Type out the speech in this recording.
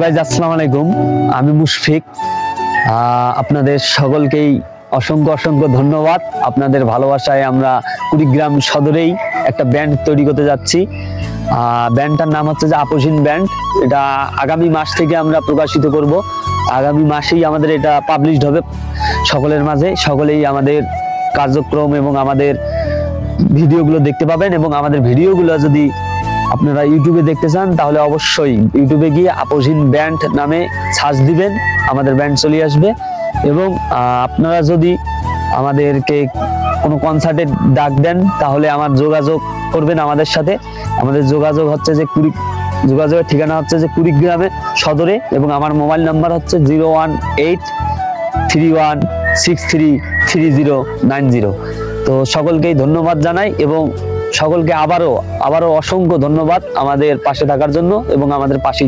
Guys আসসালামু আলাইকুম, আমি মুশফিক। আপনাদের সকলকেই অসংখ্য অসংখ্য ধন্যবাদ। আপনাদের ভালোবাসায় আমরা কুড়িগ্রাম সদরেই একটা ব্যান্ড তৈরি করতে যাচ্ছি। ব্যান্ডটার নাম হচ্ছে যে আপসিন ব্যান্ড। এটা আগামী মাস থেকে আমরা প্রকাশিত করব। আগামী মাসেই আমাদের এটা পাবলিশড হবে সকলের মাঝে। সকলেই আমাদের কার্যক্রম এবং আমাদের ভিডিওগুলো দেখতে পাবেন, এবং আমাদের ভিডিওগুলো যদি আপনারা ইউটিউবে দেখতে চান তাহলে অবশ্যই ইউটিউবে গিয়ে আপসিন ব্যান্ড নামে সার্চ দিবেন, আমাদের ব্যান্ড চলে আসবে। এবং আপনারা যদি আমাদেরকে কোনো কনসার্টে ডাক দেন তাহলে আমার যোগাযোগ করবেন আমাদের সাথে। আমাদের যোগাযোগের ঠিকানা হচ্ছে যে কুড়িগ্রামে সদরে, এবং আমার মোবাইল নাম্বার হচ্ছে 01831633090। তো সকলকেই ধন্যবাদ জানাই, এবং সকলকে আবারও অসংখ্য ধন্যবাদ আমাদের পাশে থাকার জন্য এবং আমাদের পাশে